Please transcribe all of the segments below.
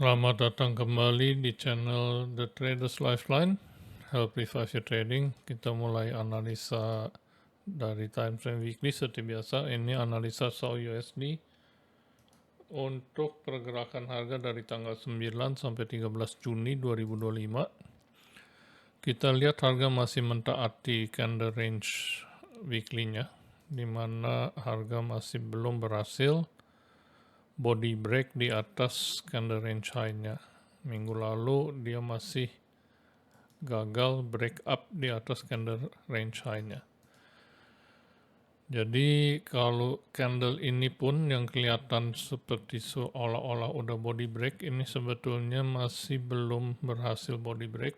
Selamat datang kembali di channel The Traders Lifeline, Help Revive Your Trading. Kita mulai analisa dari time frame weekly seperti biasa. Ini analisa SAU USD untuk pergerakan harga dari tanggal 9 sampai 13 Juni 2025. Kita lihat harga masih mentaati candle range weekly-nya, di mana harga masih belum berhasil body break di atas candle range high-nya. Minggu lalu dia masih gagal break up di atas candle range high-nya. Jadi kalau candle ini pun yang kelihatan seperti seolah-olah udah body break, ini sebetulnya masih belum berhasil body break.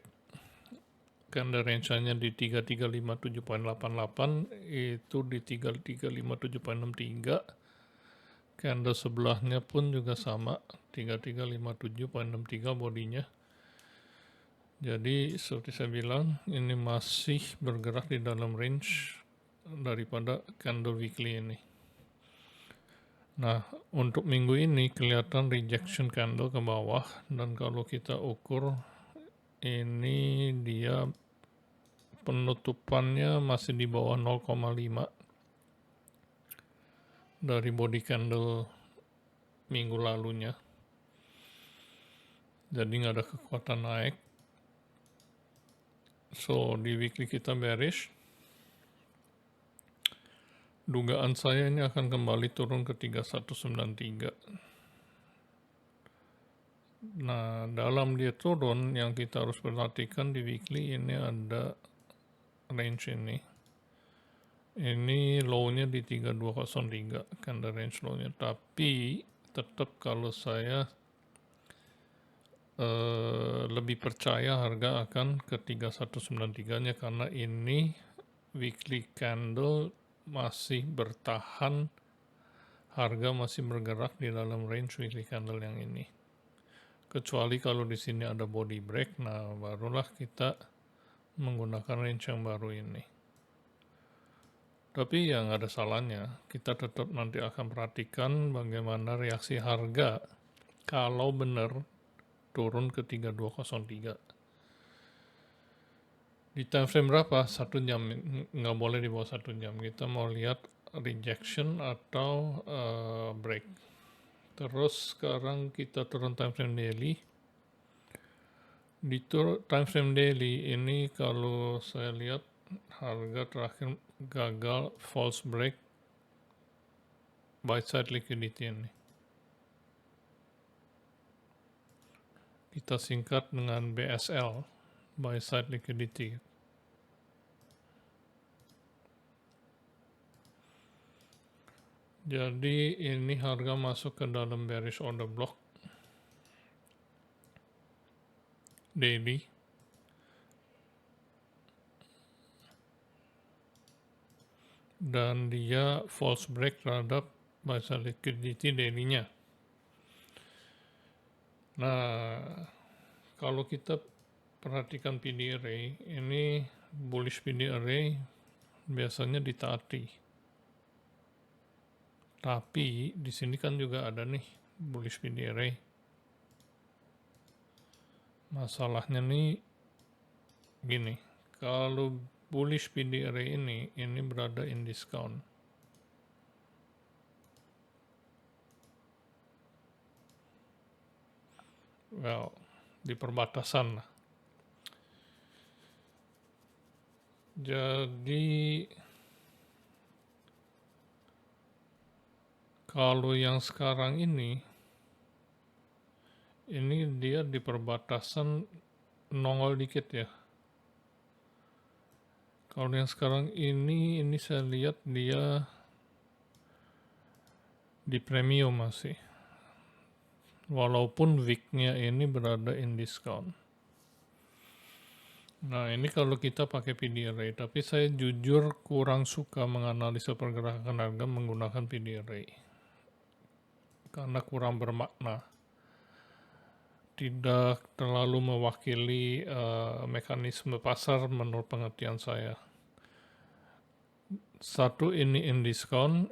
Candle range-nya di 3357.88, itu di 3357.63. Candle sebelahnya pun juga sama, 3357.63 bodinya. Jadi seperti saya bilang, ini masih bergerak di dalam range daripada candle weekly ini. Nah, untuk minggu ini kelihatan rejection candle ke bawah, dan kalau kita ukur, ini dia penutupannya masih di bawah 0,5 dari body candle minggu lalunya. Jadi nggak ada kekuatan naik. So, di weekly kita bearish. Dugaan saya ini akan kembali turun ke 3193. Nah, dalam dia turun, yang kita harus perhatikan di weekly ini ada range ini. Ini low-nya di 3203, candle range low-nya. Tapi, tetap kalau saya lebih percaya harga akan ke 3193-nya, karena ini weekly candle masih bertahan, harga masih bergerak di dalam range weekly candle yang ini. Kecuali kalau di sini ada body break, nah barulah kita menggunakan range yang baru ini. Tapi ya nggak ada salahnya, kita tetap nanti akan perhatikan bagaimana reaksi harga kalau benar turun ke 3203. Di time frame berapa? 1 jam, nggak boleh di bawah 1 jam. Kita mau lihat rejection atau break. Terus sekarang kita turun time frame daily. Di time frame daily ini kalau saya lihat harga terakhir gagal false break buy side liquidity ini. Kita singkat dengan BSL, buy side liquidity. Jadi ini harga masuk ke dalam bearish order block daily. Dan dia false break terhadap buy side liquidity daily-nya. Nah, kalau kita perhatikan PD array, ini bullish PD array biasanya ditaati. Tapi di sini kan juga ada nih bullish PD array. Masalahnya nih gini, kalau bullish PD array ini berada in discount. Well, di perbatasan lah. Jadi kalau yang sekarang ini dia di perbatasan nongol dikit ya. Kalau yang sekarang ini saya lihat dia di premium masih. Walaupun wick-nya ini berada in discount. Nah, ini kalau kita pakai PD array, tapi saya jujur kurang suka menganalisa pergerakan harga menggunakan PD array. Karena kurang bermakna. Tidak terlalu mewakili mekanisme pasar menurut pengertian saya. Satu ini in discount,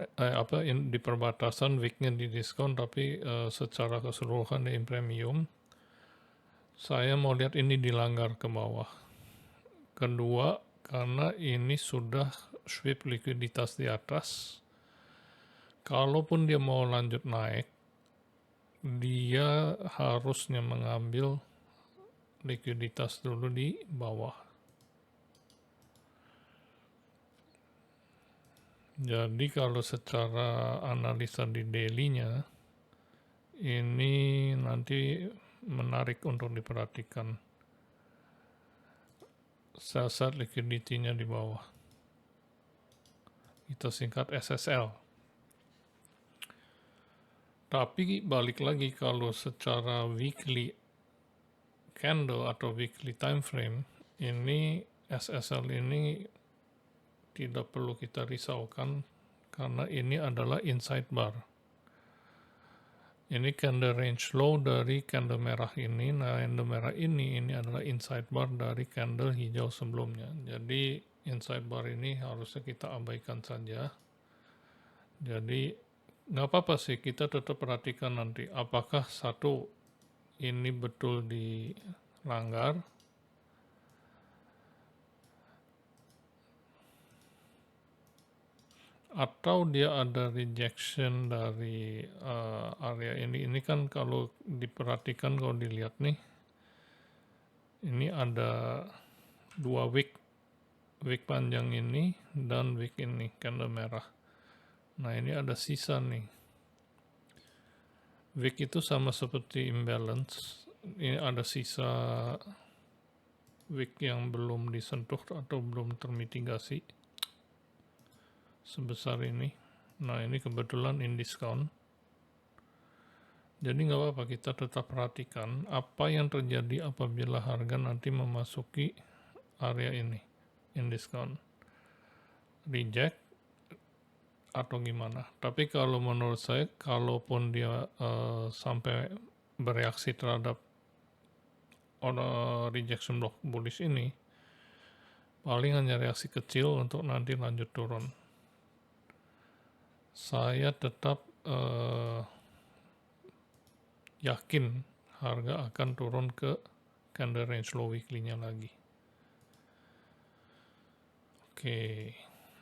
di perbatasan, wick-nya di diskon, tapi secara keseluruhan in premium. Saya mau lihat ini dilanggar ke bawah. Kedua, karena ini sudah sweep likuiditas di atas, kalaupun dia mau lanjut naik, dia harusnya mengambil likuiditas dulu di bawah. Jadi kalau secara analisa di daily-nya, ini nanti menarik untuk diperhatikan. Sell-side liquidity-nya di bawah. Kita singkat SSL. Tapi balik lagi kalau secara weekly candle atau weekly time frame, ini SSL ini tidak perlu kita risaukan karena ini adalah inside bar. Ini candle range low dari candle merah ini. Nah, candle merah ini adalah inside bar dari candle hijau sebelumnya. Jadi inside bar ini harusnya kita abaikan saja. Jadi nggak apa-apa sih, kita tetap perhatikan nanti apakah satu ini betul dilanggar atau dia ada rejection dari area ini. Ini kan kalau diperhatikan, kalau dilihat nih, ini ada dua wick panjang ini dan wick ini, candle merah. Nah, ini ada sisa nih. Wick itu sama seperti imbalance. Ini ada sisa wick yang belum disentuh atau belum termitigasi sebesar ini. Nah, ini kebetulan in discount. Jadi nggak apa-apa, kita tetap perhatikan apa yang terjadi apabila harga nanti memasuki area ini, in discount. Reject atau gimana. Tapi kalau menurut saya, kalaupun dia sampai bereaksi terhadap rejection block bullish ini, paling hanya reaksi kecil untuk nanti lanjut turun. Saya tetap yakin harga akan turun ke candle range low weekly-nya lagi. Oke,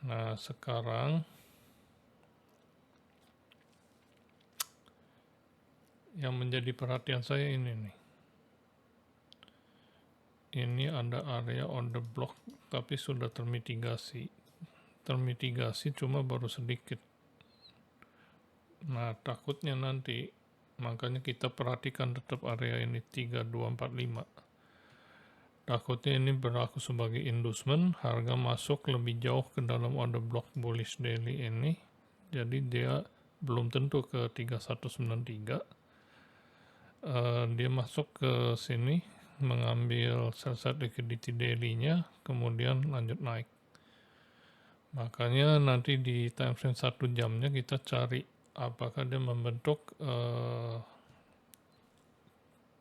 nah sekarang yang menjadi perhatian saya ini nih. Ini ada area order block tapi sudah termitigasi. Termitigasi cuma baru sedikit. Nah, takutnya nanti, makanya kita perhatikan tetap area ini 3245. Takutnya ini berlaku sebagai inducement, harga masuk lebih jauh ke dalam order block bullish daily ini. Jadi dia belum tentu ke 3193. Dia masuk ke sini, mengambil sell-side liquidity daily-nya, kemudian lanjut naik. Makanya nanti di time frame 1 jamnya kita cari apakah dia membentuk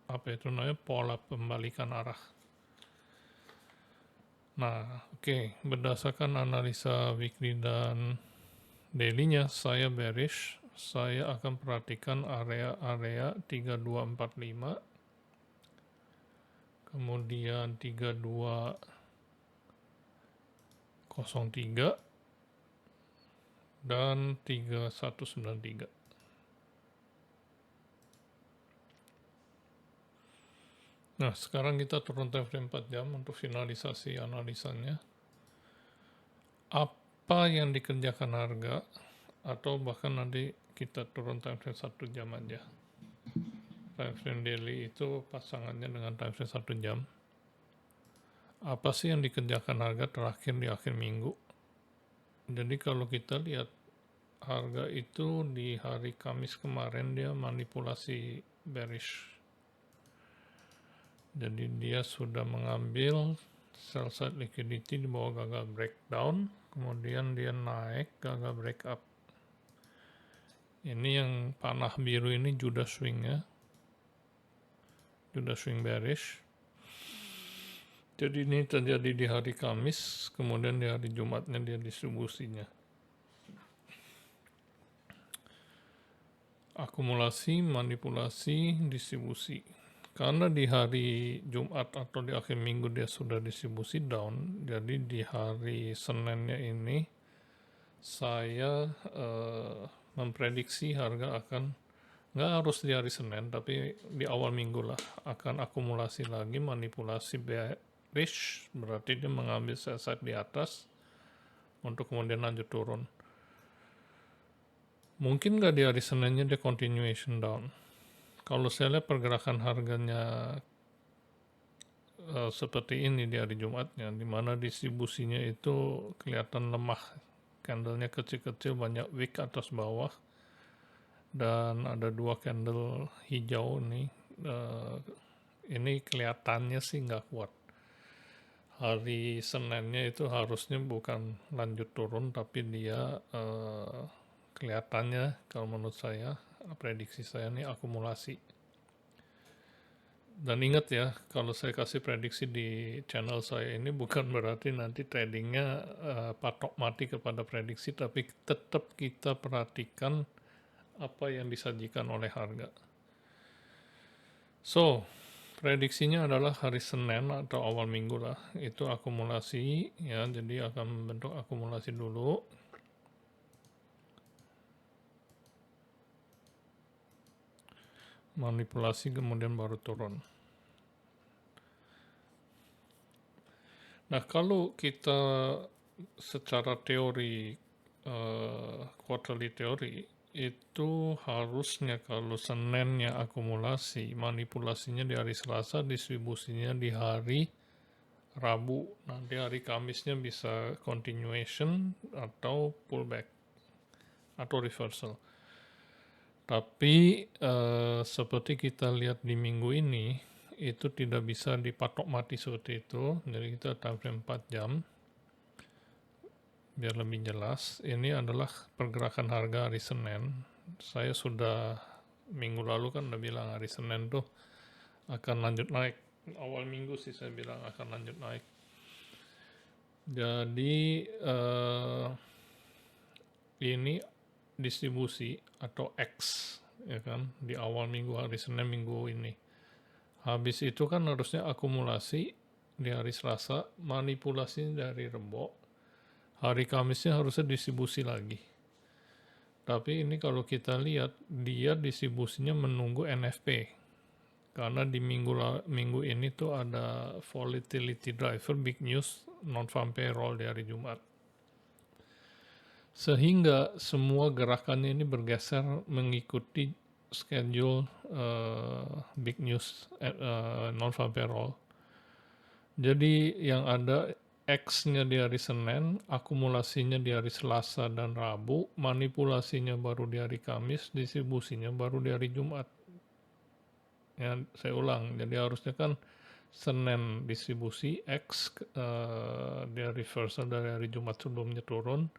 apa itu namanya, pola pembalikan arah. Nah, oke, berdasarkan analisa weekly dan daily-nya saya bearish. Saya akan perhatikan area-area 3245, kemudian 3203 dan 3193. Nah, sekarang kita turun time frame 4 jam untuk finalisasi analisanya. Apa yang dikerjakan harga, atau bahkan nanti kita turun time frame 1 jam aja. Time frame daily itu pasangannya dengan time frame 1 jam. Apa sih yang dikerjakan harga terakhir di akhir minggu? Jadi kalau kita lihat harga itu di hari Kamis kemarin dia manipulasi bearish. Jadi dia sudah mengambil sell side liquidity di bawah gagal breakdown, kemudian dia naik gagal break up. Ini yang panah biru ini Judas swing ya, Judas swing bearish. Jadi ini terjadi di hari Kamis, kemudian di hari Jumatnya dia distribusinya. Akumulasi, manipulasi, distribusi. karena di hari Jumat atau di akhir minggu dia sudah distribusi down, jadi di hari Seninnya ini saya memprediksi harga akan, nggak harus di hari Senin, tapi di awal minggu lah, akan akumulasi lagi, manipulasi bearish, berarti dia mengambil sell-side di atas, untuk kemudian lanjut turun. Mungkin nggak di hari Seninnya dia continuation down. Kalau saya lihat pergerakan harganya seperti ini di hari Jumatnya, di mana distribusinya itu kelihatan lemah, candlenya kecil-kecil, banyak wick atas bawah, dan ada 2 candle hijau nih. Ini kelihatannya sih nggak kuat. Hari Seninnya itu harusnya bukan lanjut turun, tapi dia kelihatannya, kalau menurut saya, prediksi saya ini akumulasi. Dan ingat ya, kalau saya kasih prediksi di channel saya ini bukan berarti nanti tradingnya patok mati kepada prediksi, tapi tetap kita perhatikan apa yang disajikan oleh harga. So, prediksinya adalah hari Senin atau awal minggu lah, itu akumulasi ya, jadi akan membentuk akumulasi dulu. Manipulasi kemudian baru turun. Nah, kalau kita secara teori, quarterly teori, itu harusnya kalau Seninnya akumulasi, manipulasinya di hari Selasa, distribusinya di hari Rabu. Nanti hari Kamisnya bisa continuation atau pullback atau reversal. Tapi seperti kita lihat di minggu ini, itu tidak bisa dipatok mati seperti itu. Jadi kita time frame 4 jam. Biar lebih jelas, ini adalah pergerakan harga hari Senin. Saya sudah minggu lalu kan udah bilang hari Senin tuh akan lanjut naik. Awal minggu sih saya bilang akan lanjut naik. Jadi ini distribusi atau X, ya kan, di awal minggu hari Senin minggu ini. Habis itu kan harusnya akumulasi di hari Selasa, manipulasi dari Rebo, hari Kamisnya harusnya distribusi lagi. Tapi ini kalau kita lihat, dia distribusinya menunggu NFP. Karena di minggu ini tuh ada volatility driver, big news, non-farm payroll di hari Jumat. Sehingga semua gerakannya ini bergeser mengikuti schedule big news non-farm payroll. Jadi yang ada X-nya di hari Senin, akumulasinya di hari Selasa dan Rabu, manipulasinya baru di hari Kamis, distribusinya baru di hari Jumat. Ya, saya ulang, jadi harusnya kan Senin distribusi, X dia reversal dari hari Jumat sebelumnya turun.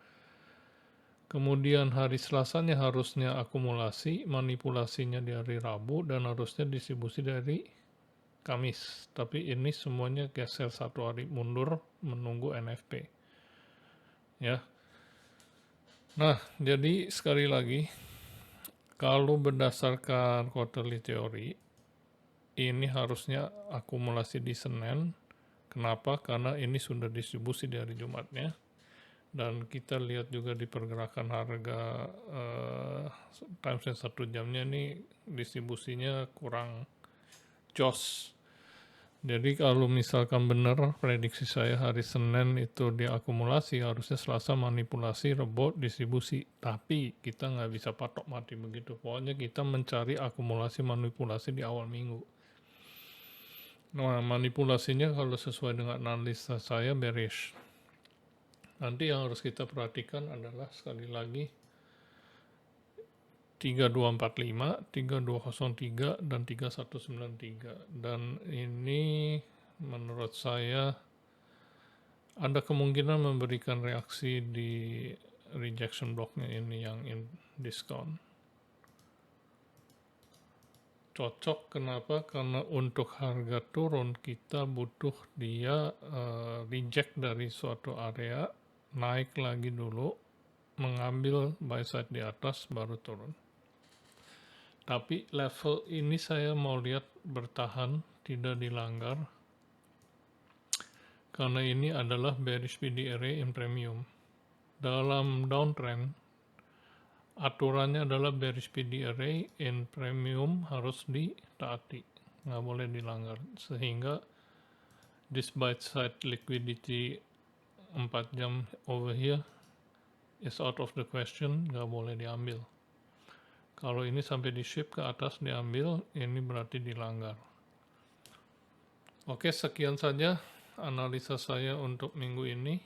Kemudian hari Selasanya harusnya akumulasi, manipulasinya di hari Rabu, dan harusnya distribusi dari Kamis. Tapi ini semuanya geser 1 hari mundur menunggu NFP. Ya. Nah, jadi sekali lagi, kalau berdasarkan quarterly teori, ini harusnya akumulasi di Senin. Kenapa? Karena ini sudah distribusi di hari Jumatnya. Dan kita lihat juga di pergerakan harga time frame 1 jamnya ini distribusinya kurang jos. Jadi kalau misalkan benar prediksi saya hari Senin itu diakumulasi, harusnya Selasa manipulasi, Rebo distribusi. Tapi kita nggak bisa patok mati begitu. Pokoknya kita mencari akumulasi manipulasi di awal minggu. Nah, manipulasinya kalau sesuai dengan analisa saya bearish. Nanti yang harus kita perhatikan adalah sekali lagi 3245, 3203, dan 3193. Dan ini menurut saya ada kemungkinan memberikan reaksi di rejection blocknya ini yang in discount. Cocok kenapa? Karena untuk harga turun kita butuh dia reject dari suatu area, naik lagi dulu, mengambil buy side di atas, baru turun. Tapi level ini saya mau lihat bertahan, tidak dilanggar. Karena ini adalah bearish PD array in premium. Dalam downtrend, aturannya adalah bearish PD array in premium harus ditaati. Nggak boleh dilanggar. Sehingga this buy side liquidity 4 jam over here is out of the question, nggak boleh diambil. Kalau ini sampai di shift ke atas diambil, ini berarti dilanggar. Oke, sekian saja analisa saya untuk minggu ini.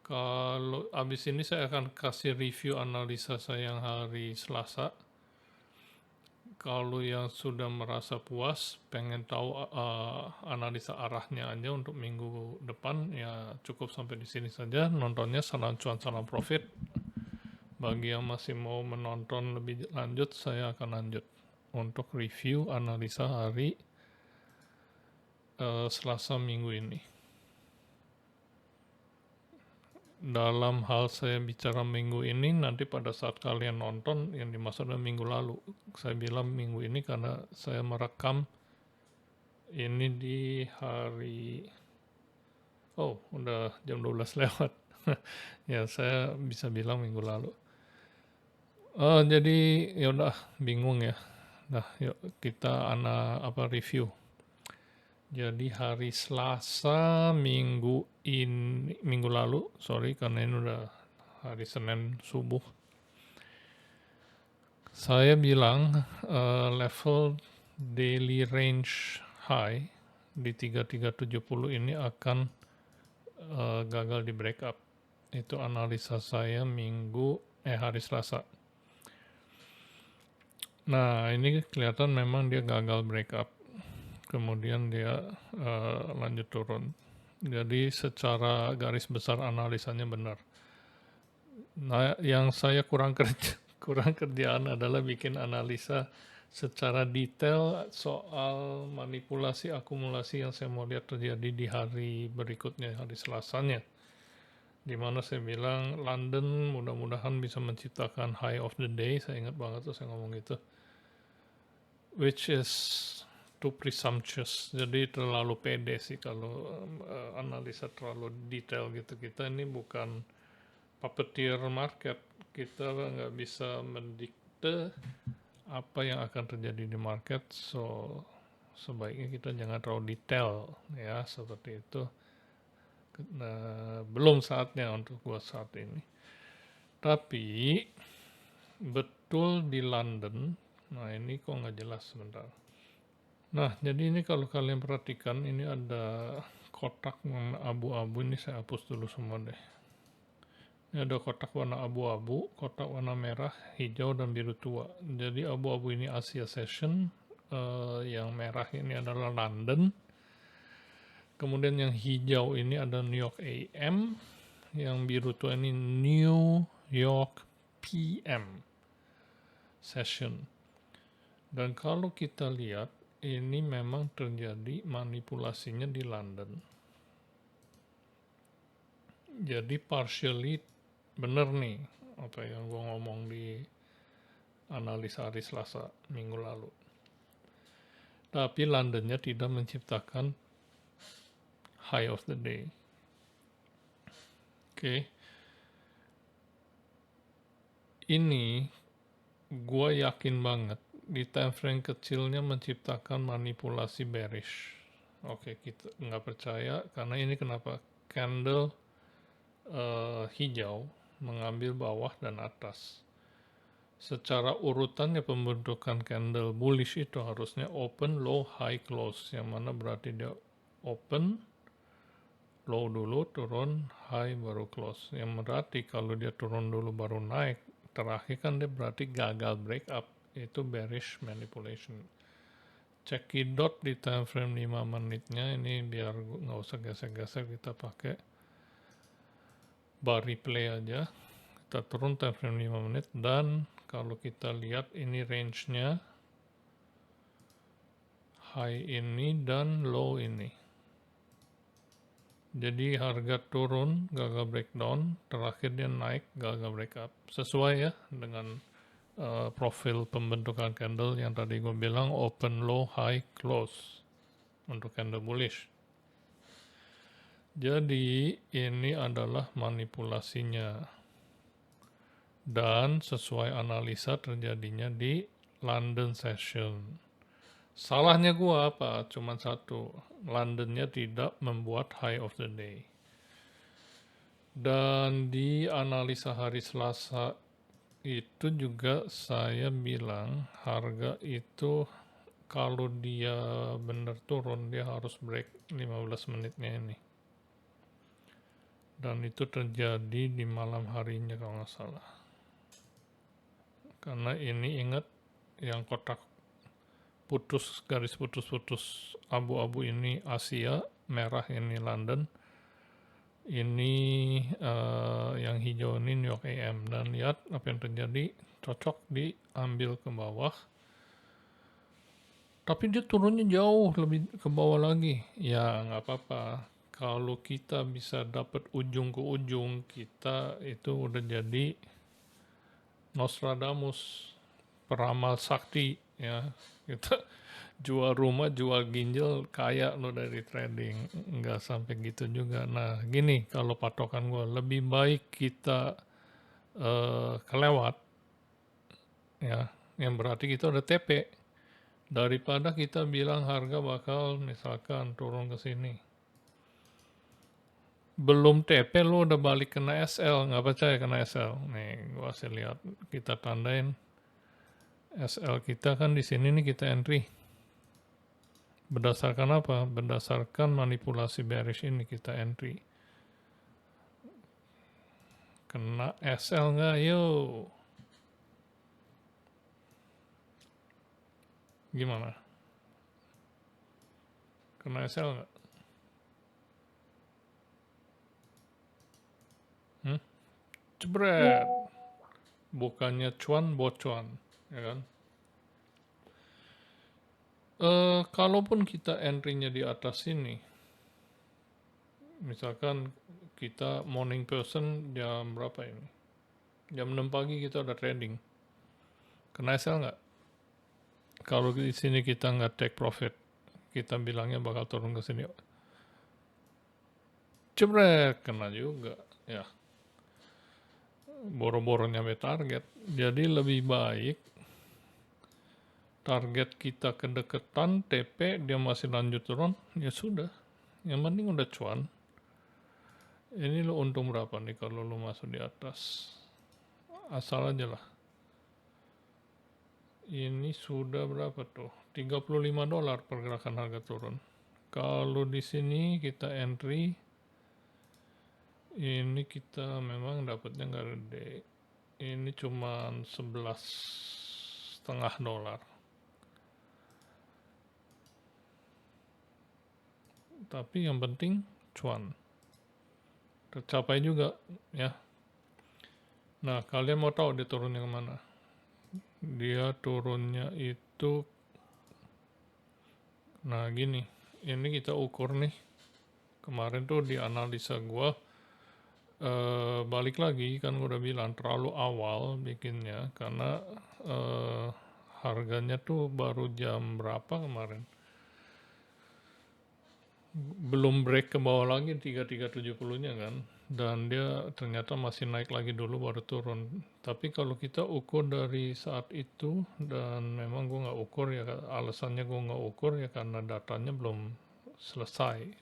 Kalau habis ini saya akan kasih review analisa saya yang hari Selasa. Kalau yang sudah merasa puas, pengen tahu analisa arahnya aja untuk minggu depan, ya cukup sampai di sini saja. Nontonnya salam cuan, salam profit. Bagi yang masih mau menonton lebih lanjut, saya akan lanjut untuk review analisa hari Selasa minggu ini. Dalam hal saya bicara minggu ini, nanti pada saat kalian nonton, yang dimaksud adalah minggu lalu. Saya bilang minggu ini karena saya merekam ini di hari, udah jam 12 lewat. Ya, saya bisa bilang minggu lalu. Jadi ya udah bingung ya. Nah, yuk kita review. Jadi hari Selasa minggu lalu, karena ini udah hari Senin subuh. Saya bilang level daily range high di 3370 ini akan gagal di breakup. Itu analisa saya hari Selasa. Nah, ini kelihatan memang dia gagal breakup. Kemudian dia lanjut turun. Jadi secara garis besar analisanya benar. Nah, yang saya kurang kerjaan adalah bikin analisa secara detail soal manipulasi akumulasi yang saya mau lihat terjadi di hari berikutnya, hari Selasanya. Di mana saya bilang London mudah-mudahan bisa menciptakan high of the day. Saya ingat banget tuh saya ngomong gitu. Which is too presumptuous. Jadi terlalu pede sih kalau analisa terlalu detail gitu. Kita ini bukan puppeteer market. Kita nggak bisa mendikte apa yang akan terjadi di market. So sebaiknya kita jangan terlalu detail ya, seperti itu. Belum saatnya untuk buat saat ini. Tapi betul di London, nah ini kok nggak jelas sebentar. Nah, jadi ini kalau kalian perhatikan, ini ada kotak warna abu-abu, ini saya hapus dulu semua deh. Ini ada kotak warna abu-abu, kotak warna merah, hijau, dan biru tua. Jadi abu-abu ini Asia Session, yang merah ini adalah London. Kemudian yang hijau ini ada New York AM, yang biru tua ini New York PM Session. Dan kalau kita lihat, ini memang terjadi manipulasinya di London. Jadi partially bener nih apa yang gue ngomong di analisa hari Selasa minggu lalu. Tapi Londonnya tidak menciptakan high of the day. Oke. Ini gue yakin banget di time frame kecilnya menciptakan manipulasi bearish. Oke, kita nggak percaya karena ini kenapa? Candle hijau mengambil bawah dan atas. Secara urutannya pembentukan candle bullish itu harusnya open, low, high, close. Yang mana berarti dia open, low dulu, turun, high, baru close. Yang berarti kalau dia turun dulu baru naik, terakhir kan dia berarti gagal break up. Itu bearish manipulation. Cekidot di time frame 5 menitnya, ini biar nggak usah geser-geser, kita pakai bar replay aja. Kita turun time frame 5 menit, dan kalau kita lihat ini range-nya high ini dan low ini. Jadi harga turun, gagal breakdown, terakhir dia naik, gagal break up. Sesuai ya dengan profil pembentukan candle yang tadi gue bilang open, low, high, close untuk candle bullish. Jadi ini adalah manipulasinya dan sesuai analisa terjadinya di London session. Salahnya gua apa? Cuman satu, Londonnya tidak membuat high of the day. Dan di analisa hari Selasa itu juga saya bilang harga itu kalau dia benar turun dia harus break 15 menitnya ini. Dan itu terjadi di malam harinya kalau nggak salah. Karena ini ingat yang kotak putus, garis putus-putus abu-abu ini Asia, merah ini London, ini yang hijau ini New York AM. Dan lihat apa yang terjadi, cocok diambil ke bawah. Tapi dia turunnya jauh lebih ke bawah lagi. Ya nggak apa-apa. Kalau kita bisa dapat ujung ke ujung, kita itu udah jadi Nostradamus, peramal sakti ya. Kita jual rumah, jual ginjal, kaya lo dari trading. Nggak sampai gitu juga. Nah gini, kalau patokan gue, lebih baik kita kelewat ya, yang berarti kita udah TP, daripada kita bilang harga bakal misalkan turun ke sini. Belum TP lo udah balik kena SL, nggak percaya kena SL. Nih, gua kasih lihat, kita tandain SL kita kan di sini nih, kita entry. Berdasarkan apa? Berdasarkan manipulasi bearish ini kita entry. Kena SL nggak? Yo. Gimana? Kena SL nggak? Jebret. Bukannya cuan, bocuan. Ya kan? Kalaupun kita entry-nya di atas sini, misalkan kita morning person jam berapa ini? Jam 6 pagi kita udah trading. Kena SL nggak? Kalau di sini kita nggak take profit, kita bilangnya bakal turun ke sini. Jebret, kena juga. Ya, boro-boro nyampe target. Jadi lebih baik target kita kedeketan, TP, dia masih lanjut turun, ya sudah. Yang penting udah cuan. Ini lo untung berapa nih kalau lo masuk di atas? Asal aja lah. Ini sudah berapa tuh? $35 pergerakan harga turun. Kalau di sini kita entry, ini kita memang dapatnya nggak gede. Ini cuma $11,5. Tapi yang penting cuan. Tercapai juga ya. Nah, kalian mau tahu dia turunnya kemana? Dia turunnya itu, nah gini, ini kita ukur nih. Kemarin tuh di analisa gua, balik lagi kan gua udah bilang terlalu awal bikinnya karena harganya tuh baru jam berapa kemarin? Belum break ke bawah lagi 3370-nya kan, dan dia ternyata masih naik lagi dulu baru turun. Tapi kalau kita ukur dari saat itu, dan memang gue nggak ukur ya, alasannya gue nggak ukur ya karena datanya belum selesai.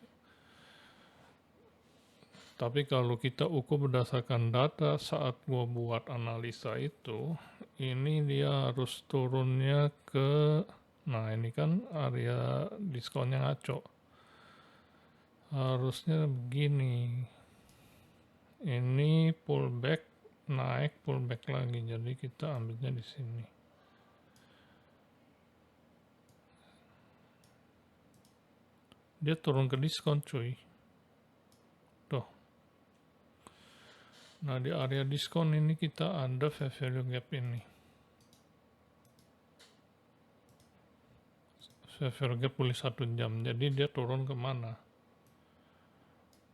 Tapi kalau kita ukur berdasarkan data saat gue buat analisa itu, ini dia harus turunnya ke, nah ini kan area diskonnya ngaco. Harusnya begini, ini pullback, naik, pullback lagi, jadi kita ambilnya di sini. Dia turun ke diskon cuy, tuh. Nah di area diskon ini kita ada fair value gap ini, fair value gap boleh 1 jam, jadi dia turun kemana?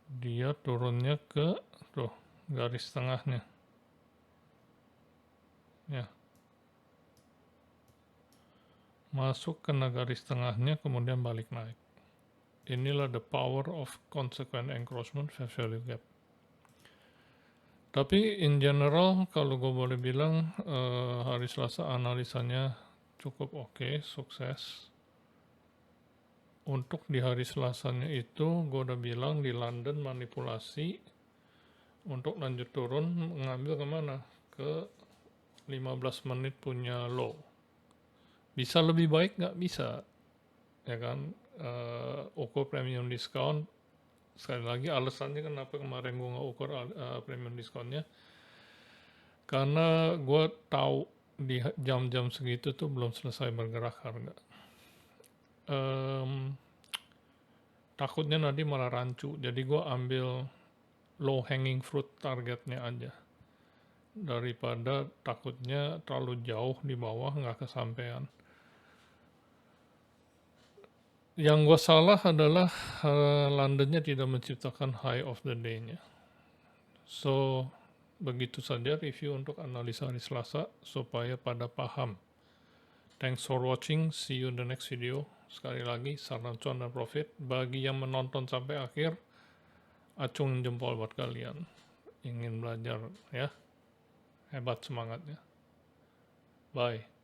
Dia turunnya ke tuh garis tengahnya ya, masuk kena garis tengahnya, kemudian balik naik. Inilah the power of consequent encroachment fair value gap. Tapi in general, kalau gue boleh bilang, hari Selasa analisanya cukup oke, sukses. Untuk di hari Selasanya itu, gue udah bilang di London manipulasi untuk lanjut turun, mengambil kemana? Ke 15 menit punya low. Bisa lebih baik nggak? Bisa. Ya kan, ukur premium discount. Sekali lagi alasannya kenapa kemarin gue nggak ukur premium discountnya, karena gue tahu di jam-jam segitu tuh belum selesai bergerak harga. Takutnya nanti malah rancu, jadi gue ambil low hanging fruit targetnya aja, daripada takutnya terlalu jauh di bawah nggak kesampaian. Yang gue salah adalah Londonnya tidak menciptakan high of the day-nya. So, begitu saja review untuk analisa hari Selasa supaya pada paham. Thanks for watching, see you in the next video. Sekali lagi, saran cuan dan profit. Bagi yang menonton sampai akhir, acung jempol buat kalian. Ingin belajar ya, hebat semangatnya. Bye.